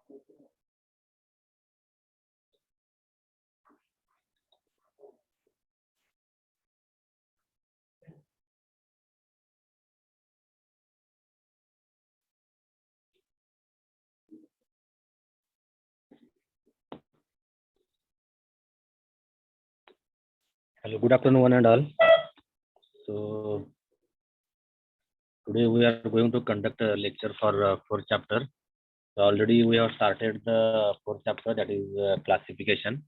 Hello, good afternoon, one and all. So today we are going to conduct a lecture for fourth chapter. So already we have started the fourth chapter, that is classification,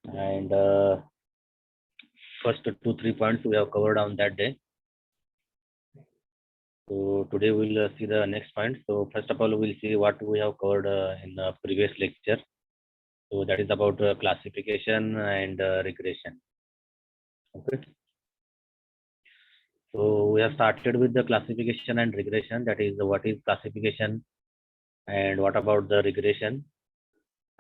and first 2-3 points we have covered on that day. So today we will see the next point. So first of all, we will see what we have covered in the previous lecture. So that is about classification and regression. Okay. So we have started with the classification and regression. That is, what is classification and what about the regression,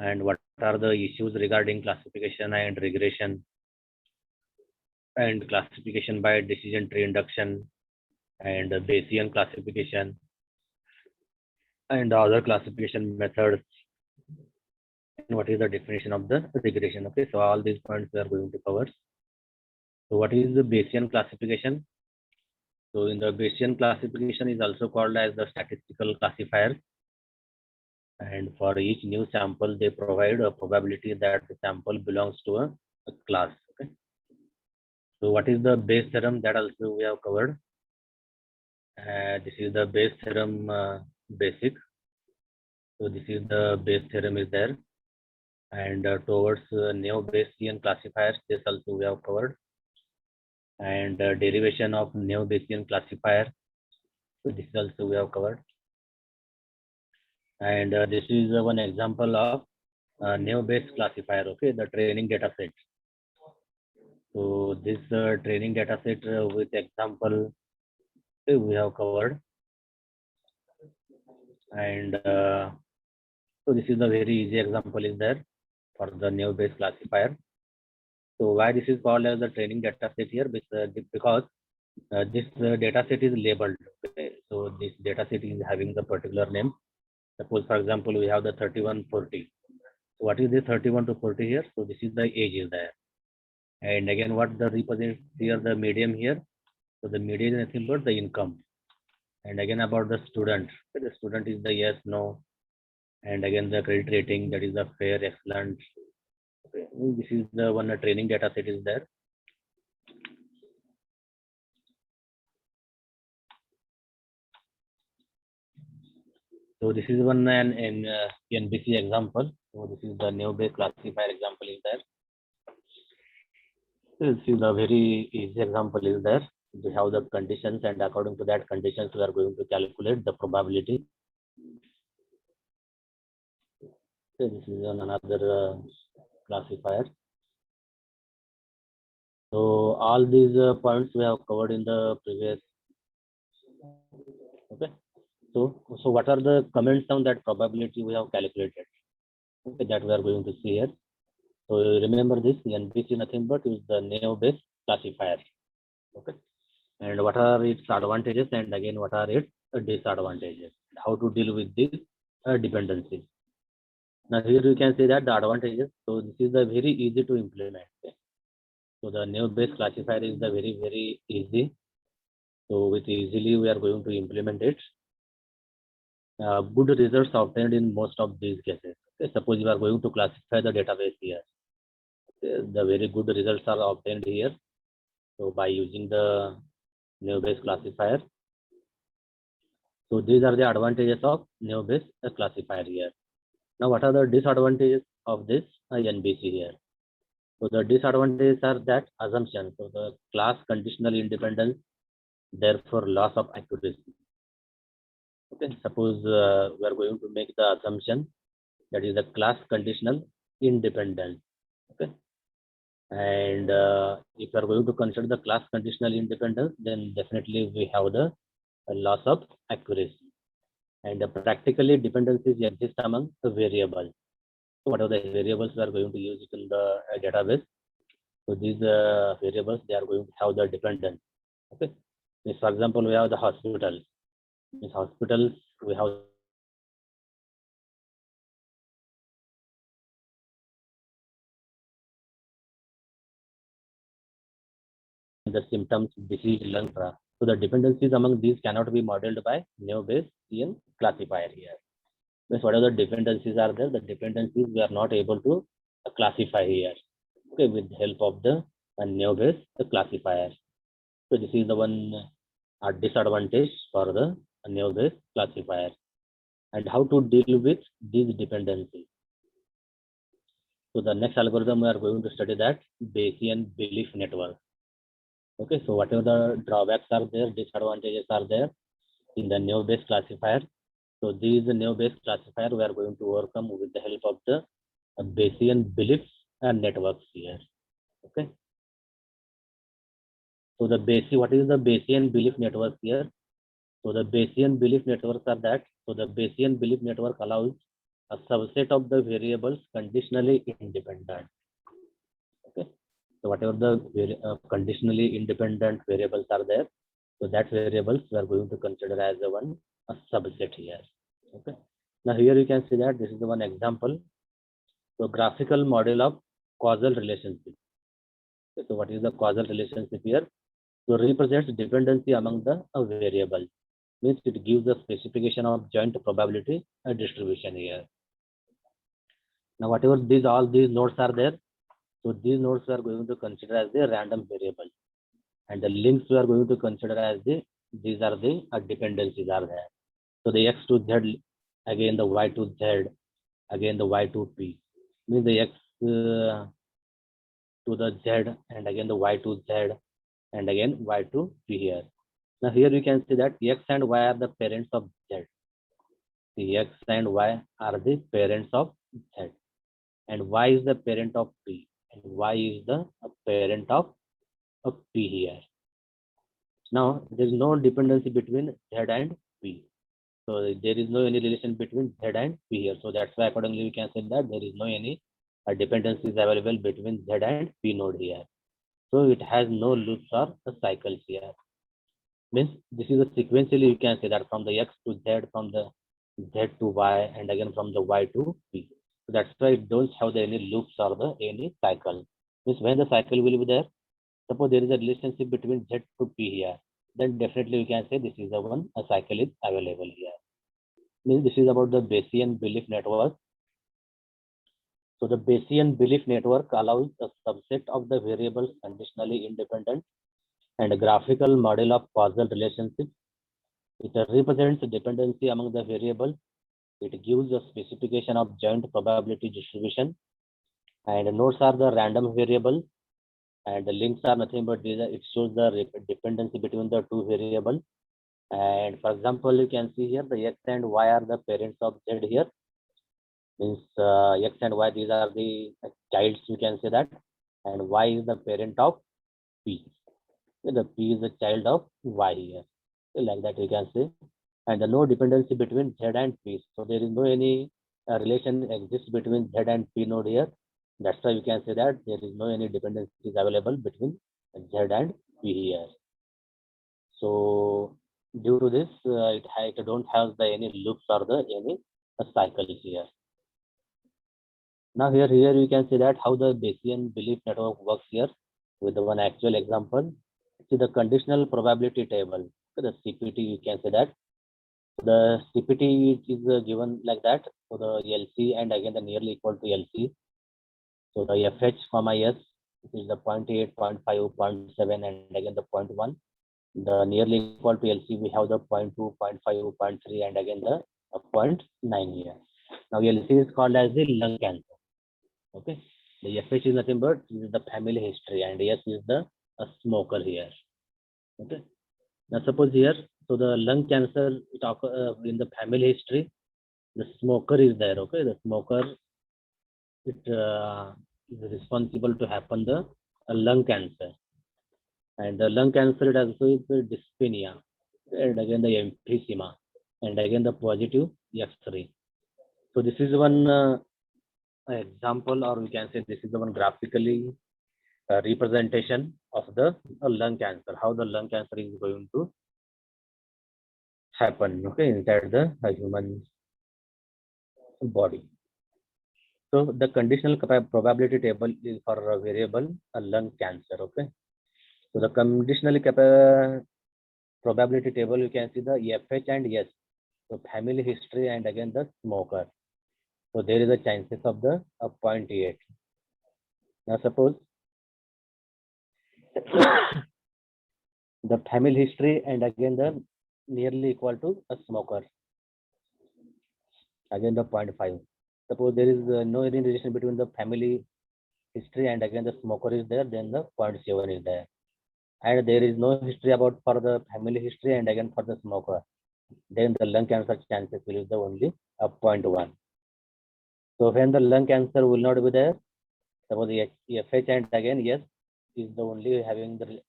and what are the issues regarding classification and regression, and classification by decision tree induction, and Bayesian classification, and other classification methods, and what is the definition of the regression. Okay, so all these points we are going to cover. So what is the Bayesian classification? So in the Bayesian classification is also called as the statistical classifier, and for each new sample they provide a probability that the sample belongs to a class. Okay, so what is the Bayes theorem? That also we have covered. This is the Bayes theorem basic. So this is the Bayes theorem is there, and towards neo-Bayesian classifiers, this also we have covered, and derivation of neo-Bayesian classifier. So this also we have covered, and this is one example of neo-Bayes classifier. Okay, the training data set. So this training data set with example we have covered, and so this is a very easy example is there for the neo-Bayes classifier. So why this is called as the training data set here? Because this data set is labeled. Okay? So this data set is having the particular name. Suppose, for example, we have the 3140. So what is the 31 to 40 here? So this is the age is there. And again, what the represents here, the medium here. So the median is nothing but the income. And again, about the student. So the student is the yes, no. And again, the credit rating, that is the fair, excellent. Okay. This is the one training data set is there. So this is one an NBC example. So this is the neo-Bayes classifier example is there. This is a very easy example is there. We have the conditions, and according to that conditions, we are going to calculate the probability. So this is another classifier. So all these points we have covered in the previous. Okay. So what are the comments on that probability we have calculated? Okay, that we are going to see here. So remember this, NBC nothing but is the neo-Bayes classifier. Okay. And what are its advantages, and again what are its disadvantages? How to deal with these dependencies. Now here you can see that the advantages. So this is the very easy to implement. Okay. So the neo-Bayes classifier is the very easy. So with easily we are going to implement it. Good results obtained in most of these cases. Okay. Suppose you are going to classify the database here. Okay. The very good results are obtained here. So by using the neo-Bayes classifier. So these are the advantages of neo-Bayes classifier here. Now what are the disadvantages of this NBC here? So the disadvantages are that assumption. So the class conditional independence, therefore loss of accuracy. Okay, suppose we are going to make the assumption that is the class conditional independence. Okay, and if you are going to consider the class conditional independence, then definitely we have the loss of accuracy. And practically dependencies exist among the variables. So what are the variables we are going to use in the database? So these variables, they are going to have the dependence. Okay. For example, we have the hospitals. In hospitals, we have the symptoms, disease, lung. So the dependencies among these cannot be modeled by Neo-Bayesian classifier here. Means whatever the dependencies are there, the dependencies we are not able to classify here. Okay, with the help of the Neo-Bayes classifier. So this is the one disadvantage for the Neo-Bayes classifier. And how to deal with these dependencies. So the next algorithm we are going to study that Bayesian belief network. Okay, so whatever the drawbacks are there, disadvantages are there in the Neo-Bayes classifier. So these Neo-Bayes classifier we are going to overcome with the help of the Bayesian beliefs and networks here. Okay. So the what is the Bayesian belief network here? So the Bayesian belief networks are that. So the Bayesian belief network allows a subset of the variables conditionally independent. Okay. So whatever the conditionally independent variables are there, so that variables we are going to consider as a subset here. Okay. Now here you can see that this is the one example. So graphical model of causal relationship. Okay, so what is the causal relationship here? So represents dependency among the variables. Means it gives a specification of joint probability distribution here. Now whatever all these nodes are there, so these nodes we are going to consider as the random variable, and the links we are going to consider as these are the dependencies are there. So the x to z, again the y to z, again the y to p, means the x to the z, and again the y to z, and again y to p here. Now here you can see that x and y are the parents of z. The x and y are the parents of z, and y is the parent of p, and y is the parent of p here. Now there is no dependency between z and p. So there is no any relation between z and p here. So that's why accordingly we can say that there is no any dependencies available between z and p node here. So it has no loops or cycles here. Means this is a sequentially you can say that from the x to z, from the z to y, and again from the y to p. So that's why it don't have any loops or any cycle. Means when the cycle will be there, suppose there is a relationship between z to p here, then definitely we can say this is the one a cycle is available here. Means this is about the Bayesian belief network. So the Bayesian belief network allows a subset of the variables conditionally independent and a graphical model of causal relationships. It represents dependency among the variables. It gives a specification of joint probability distribution, and nodes are the random variables, and the links are nothing but these. It shows the dependency between the two variables. And for example, you can see here the x and y are the parents of z here. Means x and y, these are the childs, you can say that, and y is the parent of p. The p is the child of y here. Like that you can say. And the no dependency between z and p. So there is no any relation exists between z and p node here. That's why you can say that there is no any dependencies available between z and p here. So due to this, it don't have any loops or any cycles here. Now here you can see that how the Bayesian belief network works here with the one actual example. See the conditional probability table, the CPT, you can say that. The CPT is given like that. So the LC and again the nearly equal to LC. So the FH comma S is the 0.8, 0.5, 0.7, and again the 0.1. The nearly equal to LC, we have the 0.2, 0.5, 0.3, and again the 0.9 here. Now LC is called as the lung cancer. Okay, the FH is nothing but the family history, and S is the smoker here. Okay, now suppose here, so the lung cancer talk in the family history, the smoker is there. Okay, the smoker is responsible to happen the lung cancer, and the lung cancer it also is the dyspnea, and again the emphysema, and again the positive X-ray. So this is one example, or we can say this is the one graphically representation of the lung cancer, how the lung cancer is going to happen, okay, inside the human body. So the conditional probability table is for a variable lung cancer. Okay, So the conditional probability table, you can see the FH and yes. So family history and again the smoker. So there is a chances of the 0.8. Now suppose the family history and again the nearly equal to a smoker. Again the 0.5. Suppose there is no any relation between the family history and again the smoker is there, then the 0.7 is there. And there is no history about for the family history and again for the smoker, then the lung cancer chances will be the only 0.1. So when the lung cancer will not be there, suppose the FH and again yes is the only having the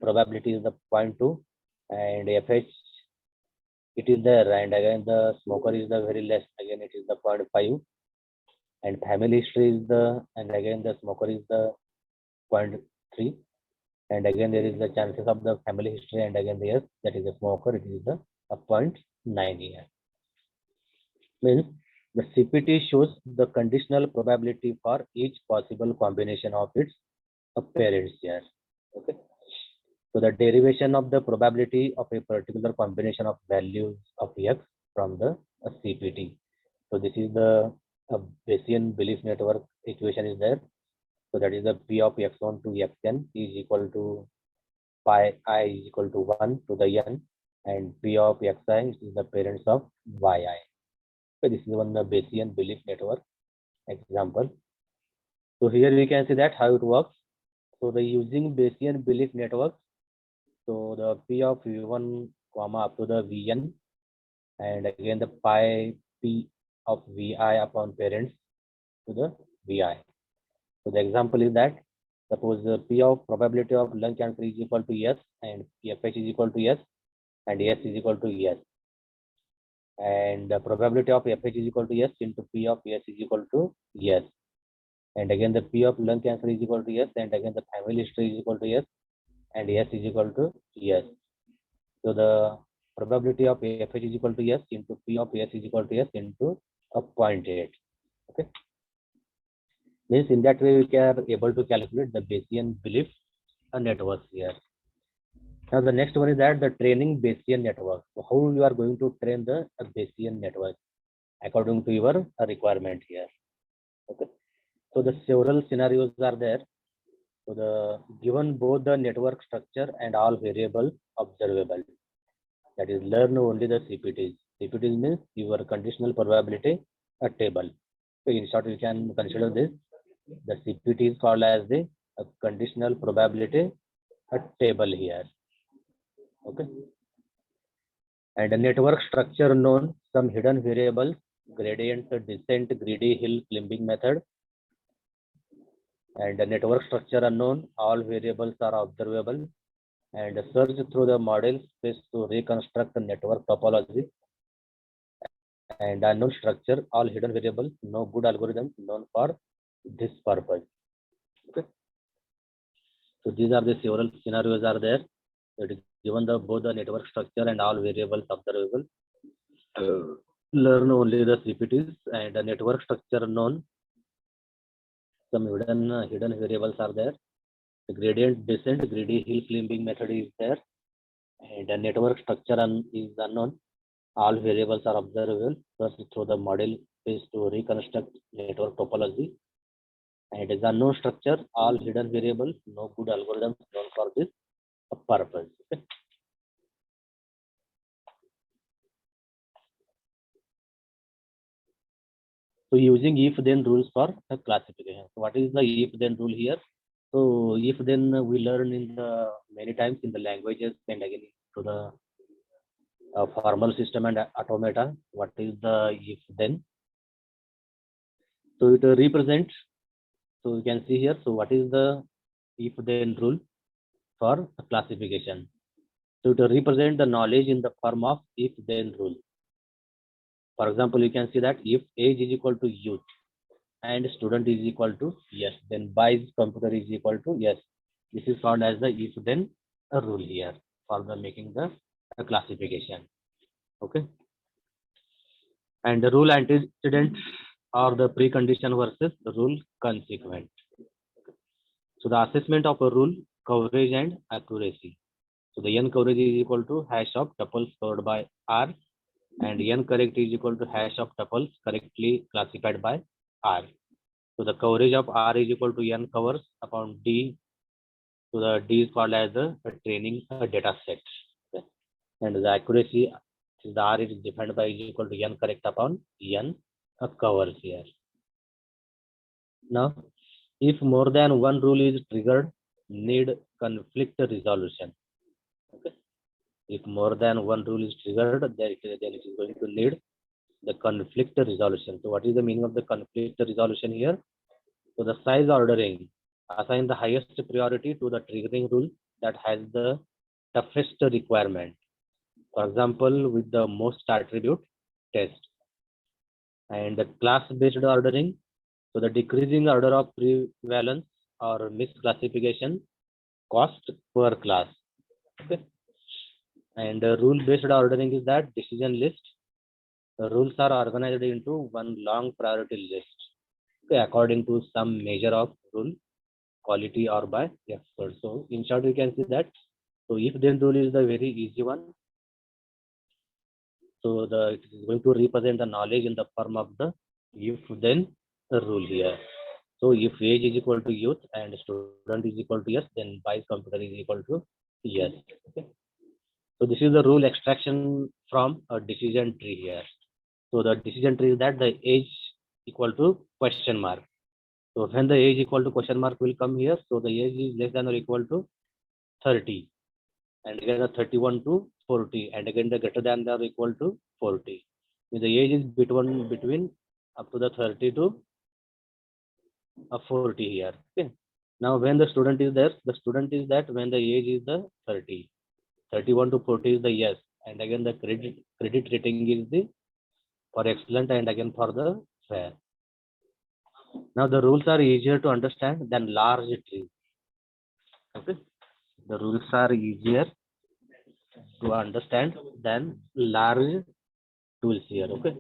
probability is the 0.2 and FH it is there, and again the smoker is the very less, again it is the 0.5, and family history is the, and again the smoker is the 0.3, and again there is the chances of the family history and again the yes that is the smoker, it is the 0.9 here. Means the CPT shows the conditional probability for each possible combination of its parents here. Okay. So the derivation of the probability of a particular combination of values of X from the CPT. So this is the Bayesian belief network equation is there. So that is the P of X1 to Xn is equal to pi I is equal to 1 to the n, and P of Xi is the parents of Yi. So this is one the Bayesian belief network example. So here we can see that how it works. So the using Bayesian belief network, so the P of V1 comma up to the Vn, and again the pi P of Vi upon parents to the Vi. So the example is that suppose the P of probability of lung cancer is equal to yes, and FH is equal to yes, and S is equal to yes, and the probability of FH is equal to yes into P of S is equal to yes, and again the P of lung cancer is equal to yes, and again the family history is equal to yes, and S is equal to yes. So the probability of FH is equal to yes into P of S is equal to yes into 0.8. Okay. Means in that way we are able to calculate the Bayesian belief networks here. Now the next one is that the training Bayesian network. So how you are going to train the Bayesian network according to your requirement here. Okay. So the several scenarios are there. So the given both the network structure and all variables observable. That is learn only the CPTs. CPTs means your conditional probability table. So in short, you can consider this. The CPT is called as the conditional probability table here. Okay. And the network structure known, some hidden variables, gradient descent, greedy hill climbing method. And the network structure unknown, all variables are observable. And search through the model space to reconstruct the network topology. And unknown structure, all hidden variables, no good algorithm known for this purpose. Okay. So these are the several scenarios are there. That is given the both the network structure and all variables observable. Learn only the CPTs, and the network structure known. Some hidden variables are there. The gradient descent, greedy hill climbing method is there, and the network structure is unknown. All variables are observable. First, through the model space to reconstruct network topology. And it is unknown structure, all hidden variables, no good algorithms known for this purpose. Okay. So using if-then rules for classification. So what is the if-then rule here? So if-then we learn in the many times in the languages and again to the formal system and automata. What is the if-then? So it represents. So you can see here. So what is the if-then rule for classification? So to represent the knowledge in the form of if-then rule. For example, you can see that if age is equal to youth and student is equal to yes, then buys computer is equal to yes. This is called as the if-then rule here for the making the classification. Okay. And the rule antecedent or the precondition versus the rule consequent. So the assessment of a rule coverage and accuracy. So the n coverage is equal to hash of tuples covered by R, and n correct is equal to hash of tuples correctly classified by R. So the coverage of R is equal to n covers upon D. So the D is called as the training data set. Okay. And the accuracy, the R is defined by is equal to n correct upon n covers here. Now, if more than one rule is triggered, need conflict resolution. Okay. If more than one rule is triggered, then it is going to need the conflict resolution. So what is the meaning of the conflict resolution here? So the size ordering assign the highest priority to the triggering rule that has the toughest requirement. For example, with the most attribute test. And the class-based ordering, so the decreasing order of prevalence or misclassification cost per class. Okay. And rule-based ordering is that decision list. The rules are organized into one long priority list, okay, according to some measure of rule quality or by effort. So in short, you can see that. So if then rule is the very easy one. So it is going to represent the knowledge in the form of the if then rule here. So if age is equal to youth and student is equal to yes, then Bayes computer is equal to yes. Okay. So this is the rule extraction from a decision tree here. So the decision tree is that the age equal to question mark. So when the age equal to question mark will come here, so the age is less than or equal to 30, and again the 31 to 40, and again the greater than or equal to 40. If the age is between up to the 30 to 40 here. Okay. Now when the student is there, the student is that when the age is the 30, 31 to 40 is the yes, and again the credit rating is the for excellent and again for the fair. Now the rules are easier to understand than large trees. Okay, the rules are easier to understand than large tools here. Okay.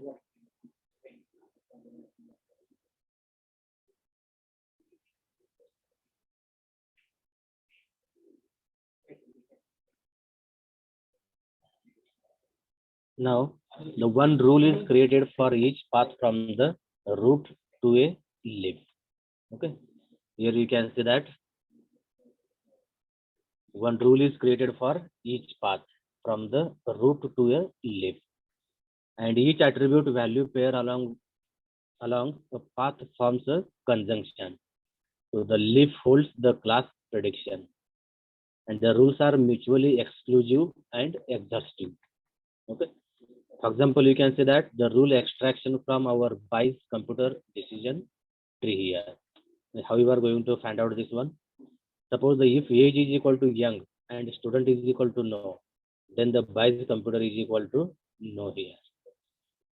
Now the one rule is created for each path from the root to a leaf. Okay, here you can see that one rule is created for each path from the root to a leaf, and each attribute value pair along the path forms a conjunction. So the leaf holds the class prediction, and the rules are mutually exclusive and exhaustive. Okay. For example, you can say that the rule extraction from our Bayes computer decision tree here. How you are going to find out this one? Suppose the if age is equal to young and student is equal to no, then the Bayes computer is equal to no here.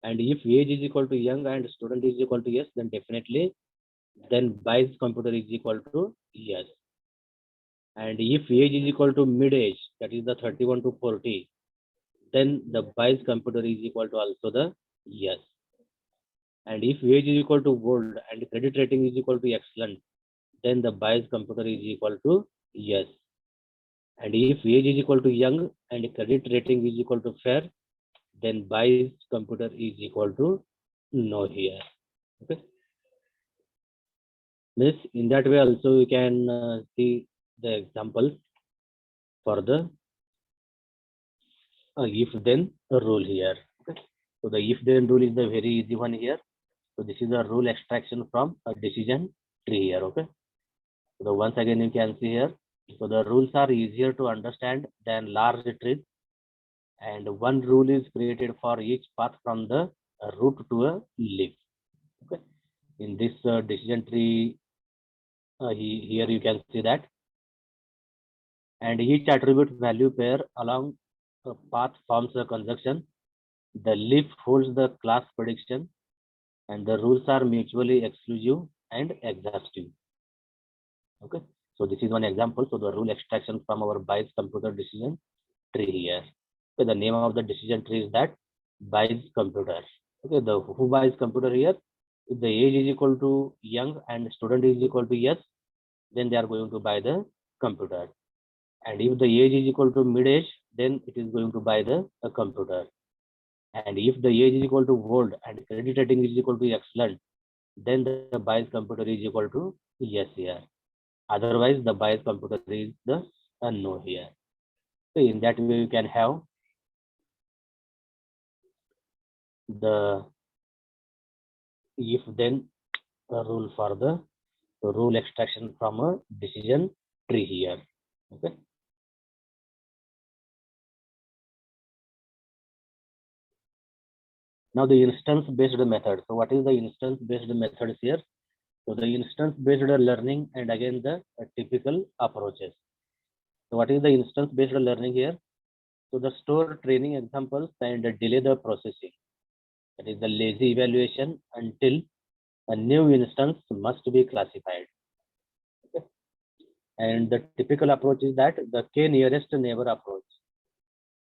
And if age is equal to young and student is equal to yes, then definitely then Bayes computer is equal to yes. And if age is equal to mid age, that is the 31 to 40, then the Bayes computer is equal to also the yes. And if age is equal to old and credit rating is equal to excellent, then the Bayes computer is equal to yes. And if age is equal to young and credit rating is equal to fair, then Bayes computer is equal to no here. Okay. This in that way also you can see the examples for the if then rule here. Okay. So the if then rule is the very easy one here. So this is a rule extraction from a decision tree here. Okay. So once again you can see here. So the rules are easier to understand than large trees, and one rule is created for each path from the root to a leaf. Okay. In this decision tree, here you can see that, and each attribute value pair along a path forms a conjunction. The leaf holds the class prediction, and the rules are mutually exclusive and exhaustive. Okay. So this is one example. So the rule extraction from our Bayes computer decision tree here. Okay, the name of the decision tree is that Bayes computer. Okay, the who Bayes computer here, if the age is equal to young and student is equal to yes, then they are going to buy the computer. And if the age is equal to mid-age, then it is going to buy a computer. And if the age is equal to old and credit rating is equal to excellent, then the buys computer is equal to yes here. Otherwise, the buys computer is the no here. So in that way, you can have the if then rule for the rule extraction from a decision tree here. Okay. Now the instance based method. So what is the instance based methods here? So the instance based learning and again the typical approaches. So what is the instance based learning here? So the store training examples and delay the processing. That is the lazy evaluation until a new instance must be classified. Okay. And the typical approach is that the k nearest neighbor approach.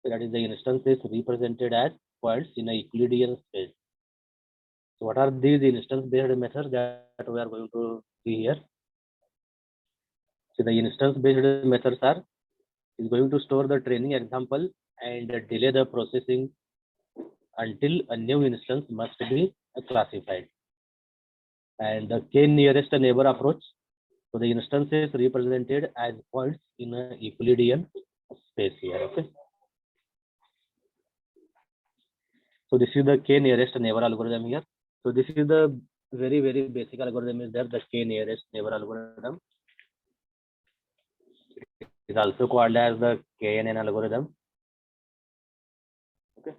So that is the instance is represented as points in a Euclidean space. So what are these instance-based methods that we are going to see here? So the instance-based methods is going to store the training example and delay the processing until a new instance must be classified. And the k nearest neighbor approach. So the instance is represented as points in a Euclidean space here. Okay. So this is the k nearest neighbor algorithm here. So this is the very basic algorithm is there, the k nearest neighbor algorithm. It is also called as the KNN algorithm. Okay.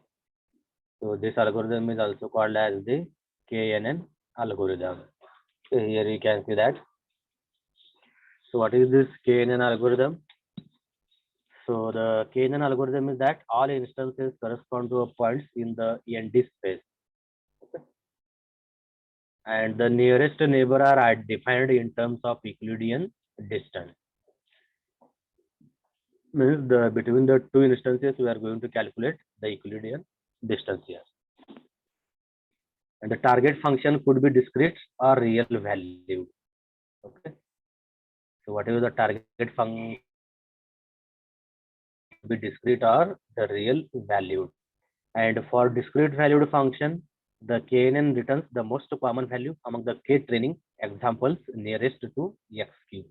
So this algorithm is also called as the KNN algorithm. So here you can see that. So what is this KNN algorithm? So the KNN algorithm is that all instances correspond to a points in the ND space. Okay. And the nearest neighbor are defined in terms of Euclidean distance. Means between the two instances we are going to calculate the Euclidean distance here. And the target function could be discrete or real value. Okay. So whatever the target function be discrete or the real valued. And for discrete valued function, the KNN returns the most common value among the k training examples nearest to x cube.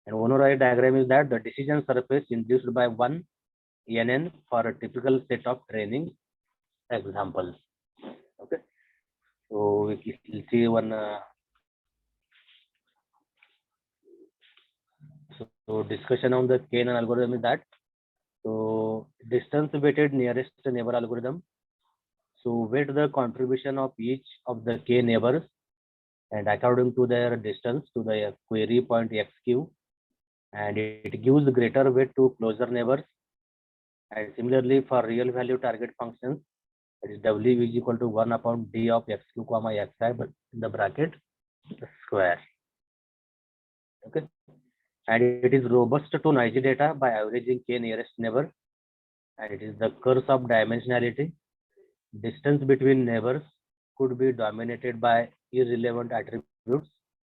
And one right diagram is that the decision surface induced by one NN for a typical set of training examples. Okay. So we will see one. So discussion on the KNN algorithm is that. So distance weighted nearest neighbor algorithm. So weight the contribution of each of the k neighbors and according to their distance to the query point xq, and it gives greater weight to closer neighbors. And similarly for real value target functions, that is w is equal to 1 upon d of xq comma xi, but in the bracket square. Okay. And it is robust to noisy data by averaging k nearest neighbor, and it is the curse of dimensionality. Distance between neighbors could be dominated by irrelevant attributes,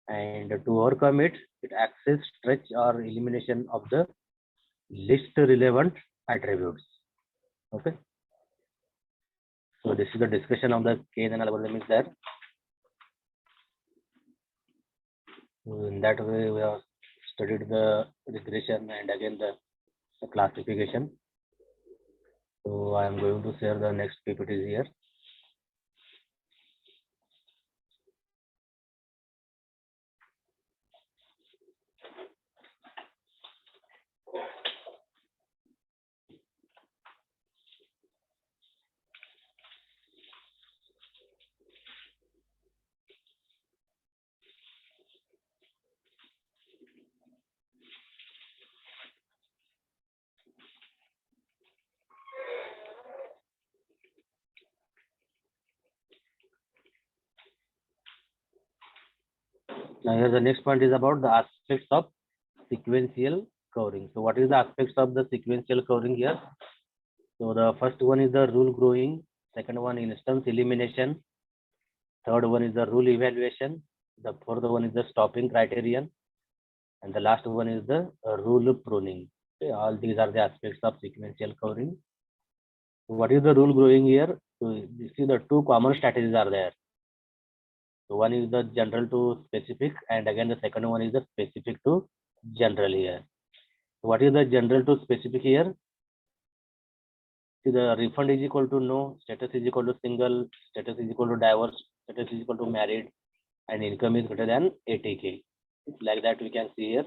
and to overcome it, it accepts stretch or elimination of the least relevant attributes. Okay. So this is the discussion of the KNN algorithm is there. In that way, we have studied the regression and again the classification. So I am going to share the next PPTs here. Now here the next point is about the aspects of sequential covering. So what is the aspects of the sequential covering here? So the first one is the rule growing, second one instance elimination, third one is the rule evaluation, the fourth one is the stopping criterion, and the last one is the rule pruning. Okay, all these are the aspects of sequential covering. So what is the rule growing here? So you see the two common strategies are there. So one is the general to specific, and again the second one is the specific to general here. So what is the general to specific here? See, the refund is equal to no, status is equal to single, status is equal to divorce, status is equal to married, and income is greater than 80K. Like that we can see here.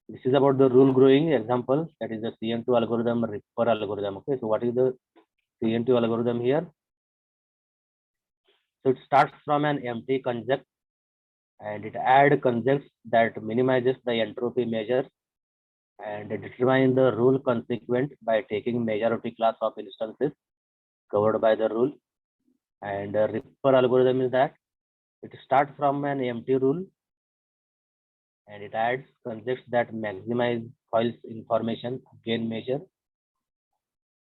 This is about the rule growing example, that is the CM2 algorithm, Ripper algorithm. Okay, so what is the CM2 algorithm here? So it starts from an empty conject and it adds conjects that minimizes the entropy measure and determine the rule consequent by taking majority class of instances covered by the rule. And the Ripper algorithm is that it starts from an empty rule and it adds conjects that maximize files information gain measure.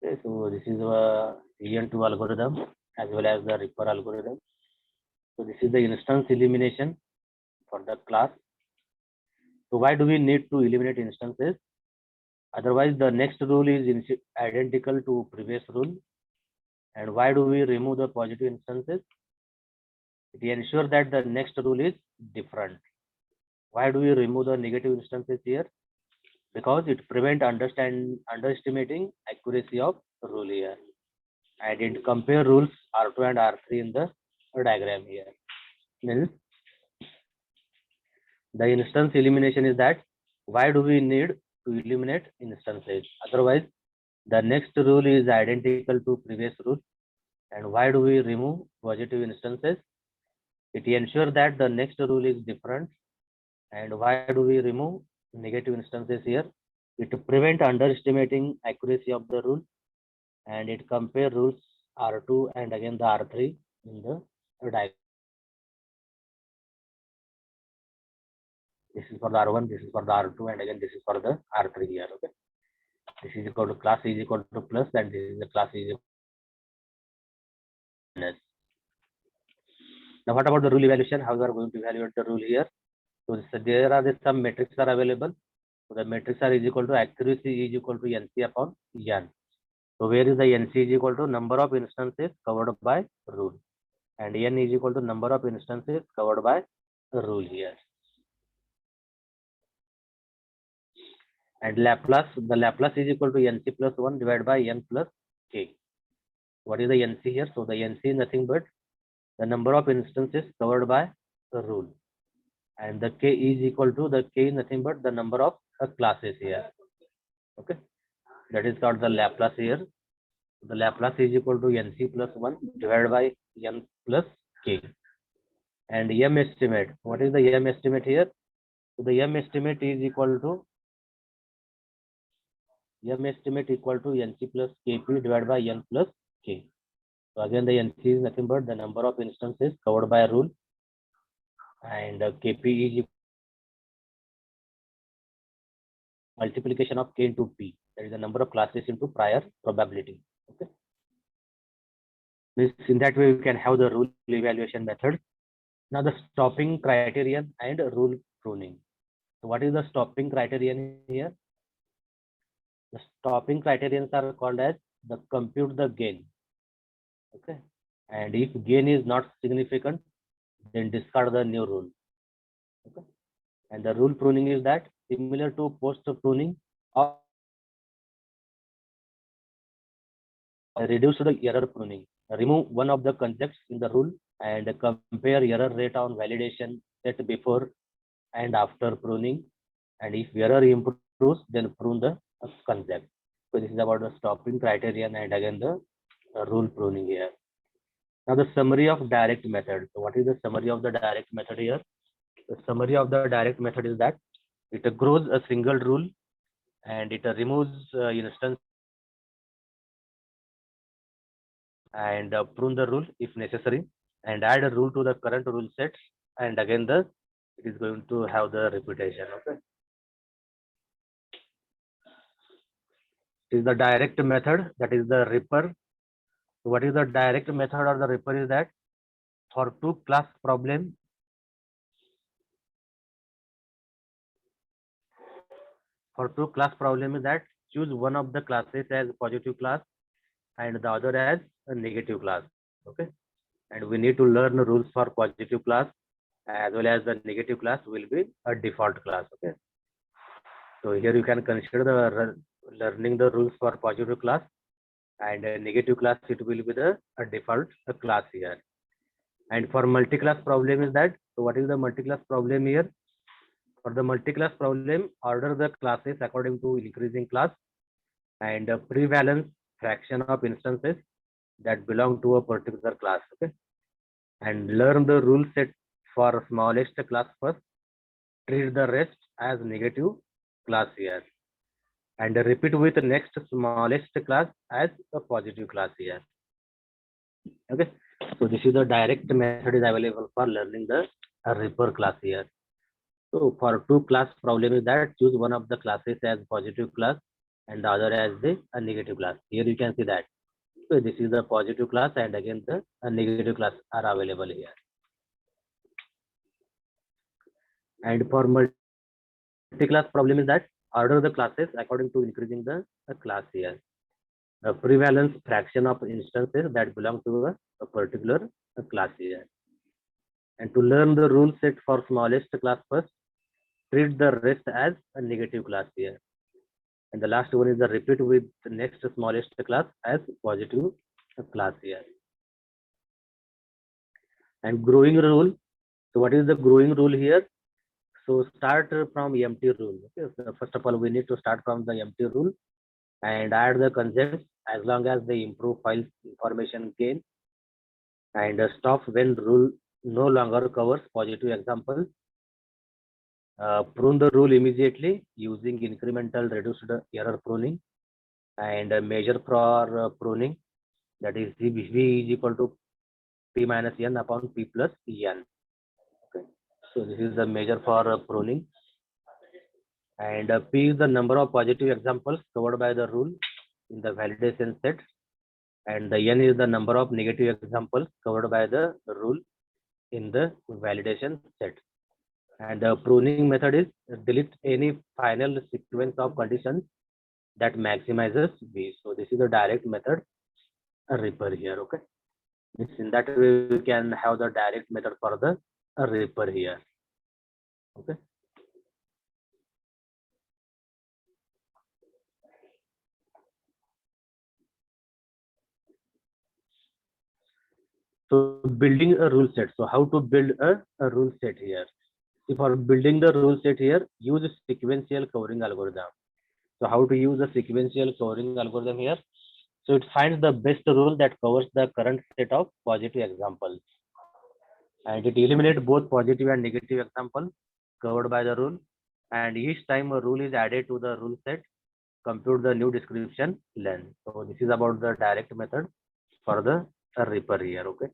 Okay, so this is a CN2 algorithm as well as the Ripper algorithm. So this is the instance elimination for the class. So why do we need to eliminate instances? Otherwise, the next rule is identical to previous rule. And why do we remove the positive instances? It ensures that the next rule is different. Why do we remove the negative instances here? Because it prevents underestimating accuracy of rule here. And it compare rules R2 and R3 in the diagram here. Means the instance elimination is that why do we need to eliminate instances? Otherwise, the next rule is identical to previous rule. And why do we remove positive instances? It ensures that the next rule is different. And why do we remove negative instances here? It prevent underestimating accuracy of the rule, and it compare rules R2 and again the R3 in the diagram. This is for the R1, this is for the R2, and again this is for the R3 here. Okay, this is equal to class is equal to plus, and this is the class is equal to minus. Now, what about the rule evaluation? How we are going to evaluate the rule here? So there are some metrics are available. So the metrics are is equal to accuracy is equal to NC upon N. So where is the NC is equal to number of instances covered by rule, and N is equal to number of instances covered by rule here. And Laplace, the Laplace is equal to NC plus 1 divided by N plus K. What is the NC here? So the NC is nothing but the number of instances covered by the rule. And the K is equal to, the K is nothing but the number of classes here. Okay. That is called the Laplace here. The Laplace is equal to NC plus 1 divided by N plus K. And M estimate. What is the M estimate here? So the M estimate is equal to NC plus Kp divided by N plus K. So again the NC is nothing but the number of instances covered by a rule, and Kp is multiplication of K into P. That is the number of classes into prior probability. Okay. In that way we can have the rule evaluation method. Now the stopping criterion and rule pruning. So what is the stopping criterion here? The stopping criterions are called as the compute the gain. Okay. And if gain is not significant, then discard the new rule. Okay. And the rule pruning is that similar to post pruning or reduce the error pruning. Remove one of the conjects in the rule and compare error rate on validation set before and after pruning. And if error improves, then prune the conject. So this is about the stopping criterion and again the rule pruning here. Now the summary of direct method. So what is the summary of the direct method here? The summary of the direct method is that it grows a single rule and it removes instance and prune the rule if necessary, and add a rule to the current rule set, and again it is going to have the repetition. Okay, is the direct method, that is the Ripper. So what is the direct method or the Ripper is that for two class problem, for two class problem is that choose one of the classes as positive class and the other as a negative class. Okay, and we need to learn the rules for positive class as well as the negative class will be a default class. Okay, so here you can consider the learning the rules for positive class and a negative class, it will be the default class here. And for multi-class problem is that, so what is the multi-class problem here? For the multi-class problem, order the classes according to increasing class and prevalence fraction of instances that belong to a particular class. Okay, and learn the rule set for smallest class first, treat the rest as negative class here, and repeat with the next smallest class as a positive class here. Okay, so this is the direct method is available for learning the reaper class here. So for two class problem is that choose one of the classes as positive class and the other as the negative class. Here you can see that. So this is the positive class and again the negative class are available here. And for multi-class problem is that order the classes according to increasing the class here. The prevalence fraction of instances that belong to a particular class here. And to learn the rule set for smallest class first, treat the rest as a negative class here. And the last one is the repeat with the next smallest class as positive class here. And growing rule. So what is the growing rule here? So start from empty rule. Okay, so first of all, we need to start from the empty rule and add the concepts as long as they improve file information gain, and stop when rule no longer covers positive example. Prune the rule immediately using incremental reduced error pruning, and measure for pruning, that is V is equal to P minus N upon P plus N. Okay, so this is the measure for pruning, and P is the number of positive examples covered by the rule in the validation set, and the N is the number of negative examples covered by the rule in the validation set. And the pruning method is delete any final sequence of conditions that maximizes V. So this is the direct method reaper here. Okay, in that way we can have the direct method for the reaper here. Okay. So building a rule set. So how to build a rule set here? For building the rule set here, use sequential covering algorithm. So how to use the sequential covering algorithm here? So it finds the best rule that covers the current set of positive examples, and it eliminates both positive and negative examples covered by the rule. And each time a rule is added to the rule set, compute the new description length. So this is about the direct method for the reaper here. Okay.